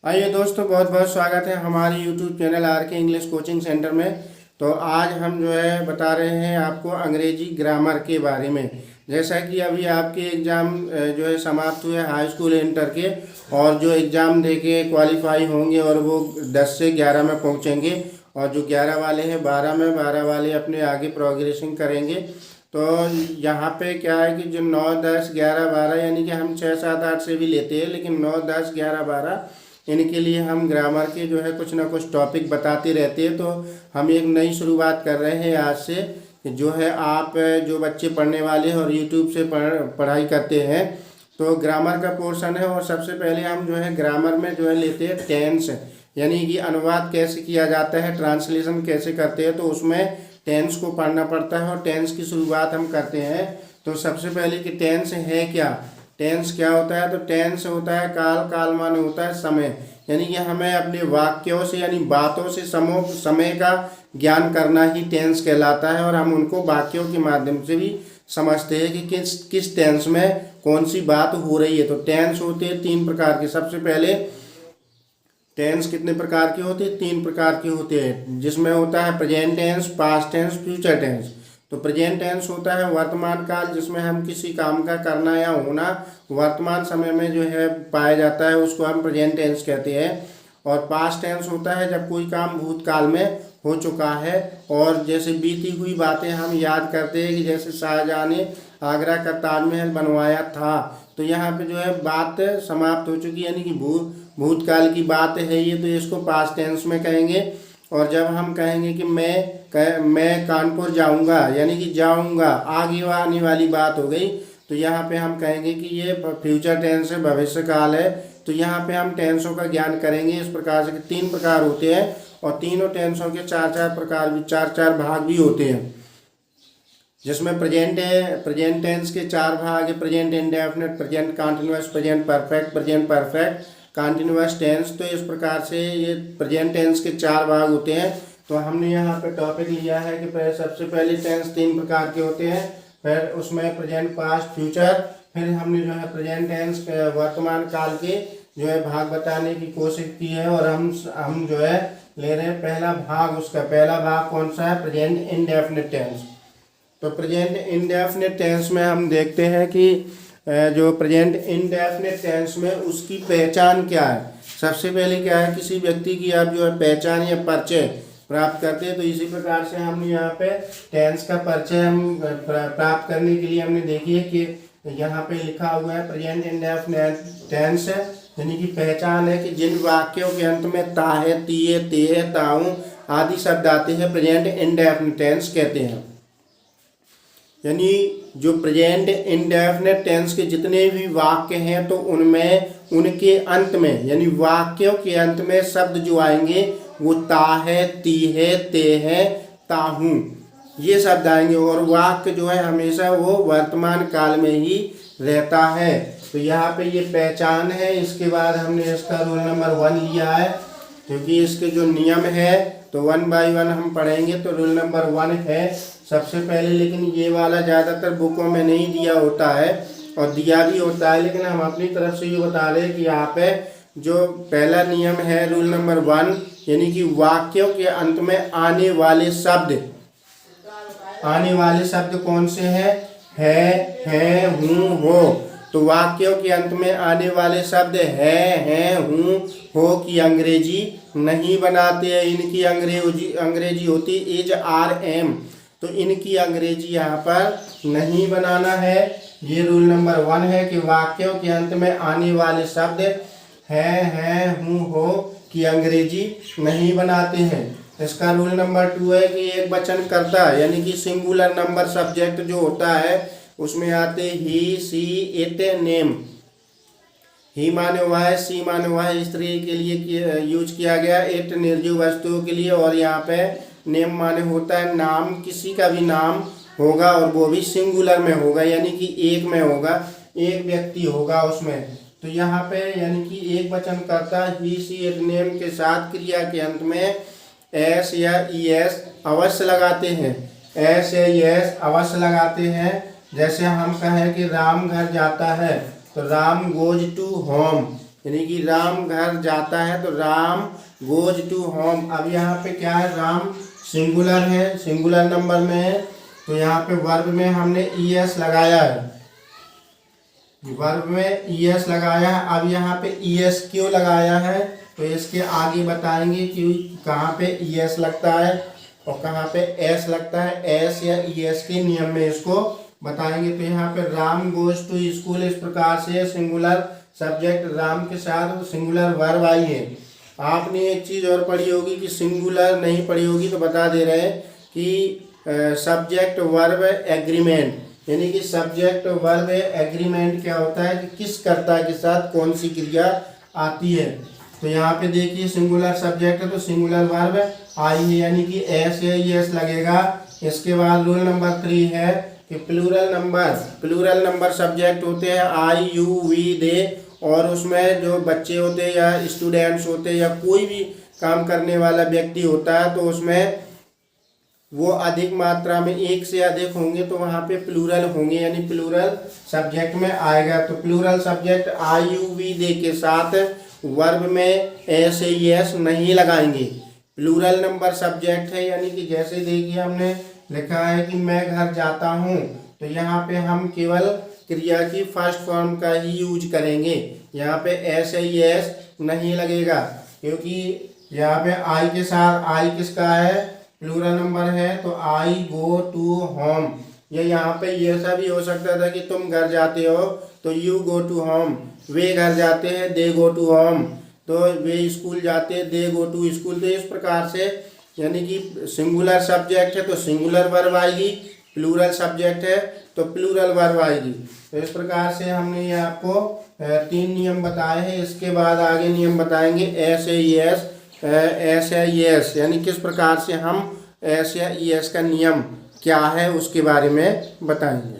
आइए दोस्तों, बहुत बहुत स्वागत है हमारे YouTube चैनल आर के इंग्लिश कोचिंग सेंटर में। तो आज हम जो है बता रहे हैं आपको अंग्रेजी ग्रामर के बारे में। जैसा कि अभी आपके एग्ज़ाम जो है समाप्त हुए हाई स्कूल इंटर के, और जो एग्ज़ाम दे के क्वालिफाई होंगे और वो 10 से 11 में पहुंचेंगे, और जो 11 वाले हैं 12 में, 12 वाले अपने आगे प्रोग्रेसिंग करेंगे। तो यहाँ पे क्या है कि जो 9, 10, 11, 12 यानी कि हम 6, 7, 8 से भी लेते हैं, लेकिन 9, 10, 11, 12 इनके लिए हम ग्रामर के जो है कुछ ना कुछ टॉपिक बताते रहते हैं। तो हम एक नई शुरुआत कर रहे हैं आज से, कि जो है आप जो बच्चे पढ़ने वाले हैं और यूट्यूब से पढ़ाई करते हैं, तो ग्रामर का पोर्शन है। और सबसे पहले हम जो है ग्रामर में जो है लेते हैं टेंस, यानी कि अनुवाद कैसे किया जाता है, ट्रांसलेशन कैसे करते हैं, तो उसमें टेंस को पढ़ना पड़ता है और टेंस की शुरुआत हम करते हैं। तो सबसे पहले कि टेंस है क्या, टेंस क्या होता है। तो टेंस होता है काल, काल माने होता है समय, यानी कि हमें अपने वाक्यों से यानी बातों से समय का ज्ञान करना ही टेंस कहलाता है। और हम उनको वाक्यों के माध्यम से भी समझते हैं कि किस किस टेंस में कौन सी बात हो रही है। तो टेंस होते हैं 3 प्रकार के। सबसे पहले टेंस कितने प्रकार के होते हैं? 3 प्रकार के होते हैं, जिसमें होता है present tense, past tense, future tense. तो प्रेजेंट टेंस होता है वर्तमान काल, जिसमें हम किसी काम का करना या होना वर्तमान समय में जो है पाया जाता है, उसको हम प्रेजेंट टेंस कहते हैं। और पास्ट टेंस होता है जब कोई काम भूतकाल में हो चुका है, और जैसे बीती हुई बातें हम याद करते हैं कि जैसे शाहजहाँ ने आगरा का ताजमहल बनवाया था, तो यहाँ पे जो है बात समाप्त हो चुकी, यानी कि भूतकाल की बात है ये, तो इसको पास्ट टेंस में कहेंगे। और जब हम कहेंगे कि मैं कानपुर जाऊंगा, यानी कि जाऊंगा आगे आने वाली बात हो गई, तो यहाँ पे हम कहेंगे कि ये फ्यूचर टेंस है, भविष्य काल है। तो यहाँ पे हम टेंसों का ज्ञान करेंगे इस प्रकार से कि 3 प्रकार होते हैं, और तीनों टेंसों के 4-4 प्रकार भी, 4-4 भाग भी होते हैं। जिसमें प्रेजेंट टेंस के 4 भाग है: present indefinite, present continuous, present perfect continuous tense. तो इस प्रकार से ये प्रेजेंट टेंस के 4 भाग होते हैं। तो हमने यहाँ पे टॉपिक लिया है कि सबसे पहले टेंस 3 प्रकार के होते हैं, फिर उसमें प्रेजेंट, पास्ट, फ्यूचर, फिर हमने जो है प्रेजेंट टेंस वर्तमान काल के जो है भाग बताने की कोशिश की है। और हम जो है ले रहे हैं पहला भाग। उसका पहला भाग कौन सा है? Present indefinite tense. तो प्रेजेंट इंडेफिनिट टेंस में हम देखते हैं कि जो प्रेजेंट इंडेफिनिट टेंस में उसकी पहचान क्या है। सबसे पहले क्या है, किसी व्यक्ति की आप जो है पहचान या परिचय प्राप्त करते हैं। तो इसी प्रकार से हमने यहाँ पे टेंस का परिचय हम प्राप्त करने के लिए हमने देखिए कि यहाँ पे लिखा हुआ है प्रेजेंट इंडेफिनिट टेंस, यानी कि पहचान है कि जिन वाक्यों के अंत में ता है, ती है, ते है, ताऊं आदि शब्द आते हैं, प्रेजेंट इंडेफिनिट टेंस कहते हैं। यानी जो प्रेजेंट इंडेफिनिट टेंस के जितने भी वाक्य हैं, तो उनमें उनके अंत में यानी वाक्यों के अंत में शब्द जो आएंगे वो ता है, ती है, ते है, ताहू, ये शब्द आएंगे। और वाक्य जो है हमेशा वो वर्तमान काल में ही रहता है। तो यहाँ पे ये पहचान है। इसके बाद हमने इसका रूल नंबर 1 लिया है, क्योंकि इसके जो नियम है तो 1 बाय 1 हम पढ़ेंगे। तो रूल नंबर 1 है सबसे पहले, लेकिन ये वाला ज़्यादातर बुकों में नहीं दिया होता है, और दिया भी होता है, लेकिन हम अपनी तरफ से ये बता रहे हैं कि यहाँ पे जो पहला नियम है रूल नंबर 1, यानी कि वाक्यों के अंत में आने वाले शब्द कौन से हैं? है, हूँ, हो। तो वाक्यों के अंत में आने वाले शब्द है, हूँ, हो की अंग्रेजी नहीं बनाते हैं। इनकी अंग्रेजी होती इज, आर, एम। तो इनकी अंग्रेजी यहाँ पर नहीं बनाना है। ये रूल नंबर 1 है कि वाक्यों के अंत में आने वाले शब्द है, हूँ, हो की अंग्रेजी नहीं बनाते हैं। इसका रूल नंबर 2 है कि एक वचन कर्ता यानी कि सिंगुलर नंबर सब्जेक्ट जो होता है, उसमें आते ही, सी, इट, नेम। ही माने हुआ है, सी माने हुआ है स्त्री के लिए यूज किया गया, इट निर्जीव वस्तुओं के लिए, और यहाँ पे नेम माने होता है नाम, किसी का भी नाम होगा, और वो भी सिंगुलर में होगा, यानी कि एक में होगा, एक व्यक्ति होगा उसमें। तो यहाँ पे यानी कि एक वचन कर्ता ही, सी, इट, नेम के साथ क्रिया के अंत में एस या ई एस अवश्य लगाते हैं। एस या ई एस अवश्य लगाते हैं। जैसे हम कहें कि राम घर जाता है, तो राम गोज टू होम, यानी कि राम घर जाता है तो राम गोज टू होम। अब यहाँ पे क्या है, राम सिंगुलर है, सिंगुलर नंबर में है, तो यहाँ पे वर्ब में हमने ईएस लगाया है, वर्ब में ईएस लगाया है। अब यहाँ पे ईएस क्यों लगाया है तो इसके आगे बताएंगे कि कहाँ पे ईएस लगता है और कहाँ पे एस लगता है। एस या ईएस के नियम में इसको बताएंगे। तो यहाँ पे राम गोज टू स्कूल, इस प्रकार से सिंगुलर सब्जेक्ट राम के साथ सिंगुलर वर्ब आई है। आपने एक चीज़ और पढ़ी होगी कि सिंगुलर नहीं पढ़ी होगी तो बता दे रहे हैं कि सब्जेक्ट वर्ब एग्रीमेंट, यानी कि सब्जेक्ट वर्ब एग्रीमेंट क्या होता है कि किस कर्ता के साथ कौन सी क्रिया आती है। तो यहाँ पे देखिए सिंगुलर सब्जेक्ट है तो सिंगुलर वर्ब आई है, यानी कि एस या एस लगेगा। इसके बाद रूल नंबर 3 है कि प्लूरल नंबर सब्जेक्ट होते हैं आई यू वी दे, और उसमें जो बच्चे होते हैं या स्टूडेंट्स होते हैं या कोई भी काम करने वाला व्यक्ति होता है तो उसमें वो अधिक मात्रा में एक से अधिक होंगे तो वहाँ पे प्लूरल होंगे, यानी प्लूरल सब्जेक्ट में आएगा। तो plural subject I you we they के साथ वर्ब में एस एस नहीं लगाएंगे। प्लूरल नंबर सब्जेक्ट है, यानी कि जैसे देखिए हमने लिखा है कि मैं घर जाता हूँ, तो यहाँ पे हम केवल क्रिया की फर्स्ट फॉर्म का ही यूज करेंगे, यहाँ पे एस एस नहीं लगेगा, क्योंकि यहाँ पे आई के साथ आई किसका है, प्लूरल नंबर है, तो आई गो टू होम। ये यहाँ पे ये ऐसा भी हो सकता था कि तुम घर जाते हो तो यू गो टू होम, वे घर जाते हैं दे गो टू होम, तो वे स्कूल जाते हैं दे गो टू स्कूल। तो इस प्रकार से यानी कि सिंगुलर सब्जेक्ट है तो सिंगुलर वर्ब आएगी, प्लूरल सब्जेक्ट है तो प्लूरल वर्ब आएगी। तो इस प्रकार से हमने ये आपको 3 नियम बताए हैं। इसके बाद आगे नियम बताएंगे एस या एस, यानी किस प्रकार से हम एस या एस का नियम क्या है उसके बारे में बताएंगे।